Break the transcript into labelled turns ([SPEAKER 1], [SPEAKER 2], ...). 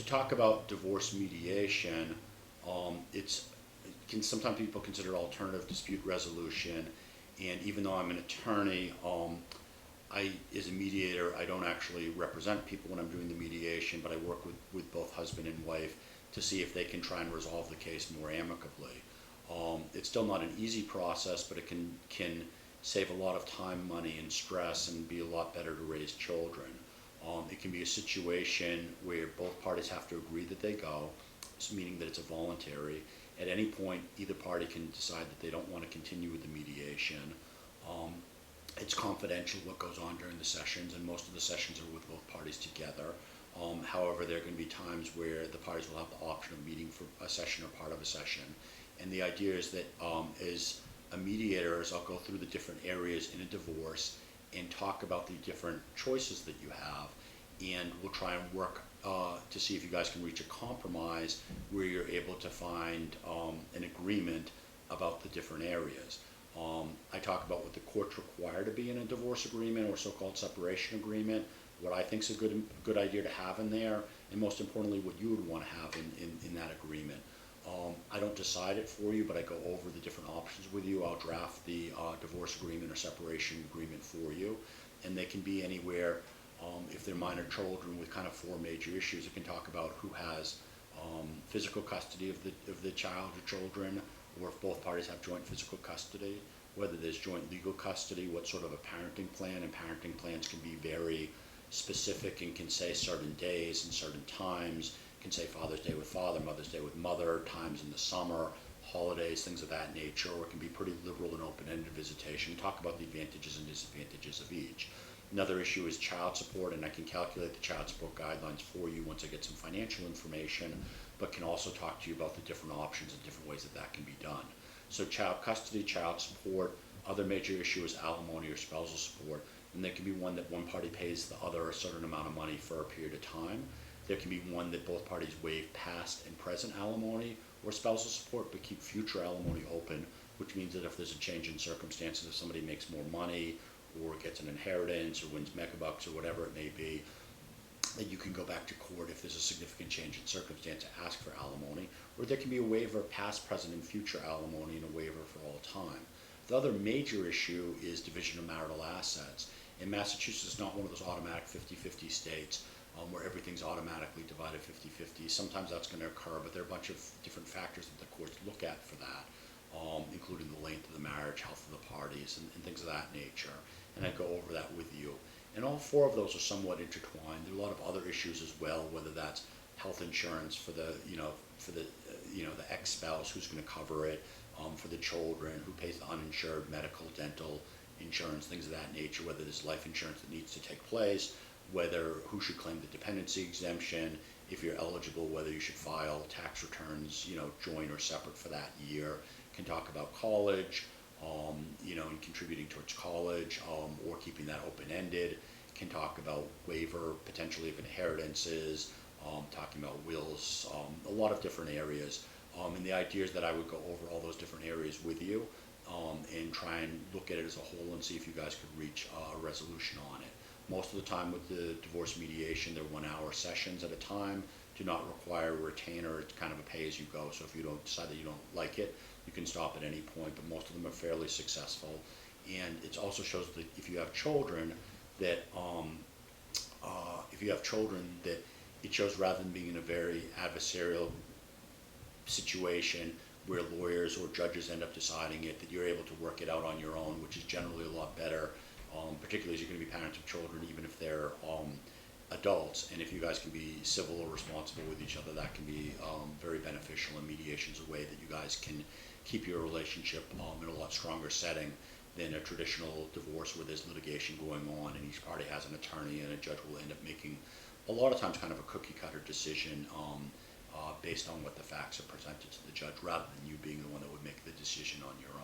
[SPEAKER 1] to talk about divorce mediation, sometimes people consider alternative dispute resolution, and even though I'm an attorney, as a mediator, I don't actually represent people when I'm doing the mediation, but I work with both husband and wife to see if they can try and resolve the case more amicably. It's still not an easy process, but it can save a lot of time, money, and stress, and be a lot better to raise children. It can be a situation where both parties have to agree that they go, meaning that it's a voluntary. At any point, either party can decide that they don't want to continue with the mediation. It's confidential what goes on during the sessions, and most of the sessions are with both parties together. However, there are going to be times where the parties will have the option of meeting for a session or part of a session. And the idea is that as a mediator, I'll go through the different areas in a divorce and talk about the different choices that you have, and we'll try and work to see if you guys can reach a compromise where you're able to find an agreement about the different areas. I talk about what the courts require to be in a divorce agreement or so-called separation agreement, what I think is a good idea to have in there, and most importantly, what you would want to have in that agreement. I don't decide it for you, but I go over the different options with you. I'll draft the divorce agreement or separation agreement for you, and they can be anywhere. If they're minor children with kind of four major issues, it can talk about who has physical custody of the child or children, or if both parties have joint physical custody, whether there's joint legal custody, what sort of a parenting plan, and parenting plans can be very specific and can say certain days and certain times, can say Father's Day with father, Mother's Day with mother, times in the summer, holidays, things of that nature, or it can be pretty liberal and open-ended visitation, talk about the advantages and disadvantages of each. Another issue is child support, and I can calculate the child support guidelines for you once I get some financial information, but can also talk to you about the different options and different ways that can be done. So child custody, child support, other major issue is alimony or spousal support, and there can be one that one party pays the other a certain amount of money for a period of time. There can be one that both parties waive past and present alimony or spousal support, but keep future alimony open, which means that if there's a change in circumstances, if somebody makes more money or gets an inheritance or wins megabucks or whatever it may be, that you can go back to court if there's a significant change in circumstance to ask for alimony, or there can be a waiver of past, present, and future alimony and a waiver for all time. The other major issue is division of marital assets. In Massachusetts, it's not one of those automatic 50-50 states where everything's automatically divided 50-50. Sometimes that's going to occur, but there are a bunch of different factors that the courts look at for that, including the length of the marriage, health of the parties, and things of that nature. And I go over that with you. And all four of those are somewhat intertwined. There are a lot of other issues as well, whether that's health insurance for the ex-spouse, who's going to cover it, for the children, who pays the uninsured medical, dental insurance, things of that nature, whether there's life insurance that needs to take place, who should claim the dependency exemption, if you're eligible, whether you should file tax returns, joint or separate for that year. Can talk about college, and contributing towards college, or keeping that open-ended. Can talk about waiver potentially of inheritances, talking about wills, a lot of different areas. And the idea is that I would go over all those different areas with you, and try and look at it as a whole and see if you guys could reach a resolution on it. Most of the time with the divorce mediation, they're 1-hour sessions at a time, do not require a retainer. It's kind of a pay-as-you-go, so if you don't decide that you don't like it, you can stop at any point, but most of them are fairly successful. And it also shows that if you have children, that it shows, rather than being in a very adversarial situation where lawyers or judges end up deciding it, that you're able to work it out on your own, which is generally a lot better, particularly as you're going to be parents of children, even if they're adults. And if you guys can be civil or responsible with each other, that can be very beneficial, and mediation is a way that you guys can keep your relationship in a lot stronger setting than a traditional divorce where there's litigation going on and each party has an attorney, and a judge will end up making a lot of times kind of a cookie cutter decision based on what the facts are presented to the judge, rather than you being the one that would make the decision on your own.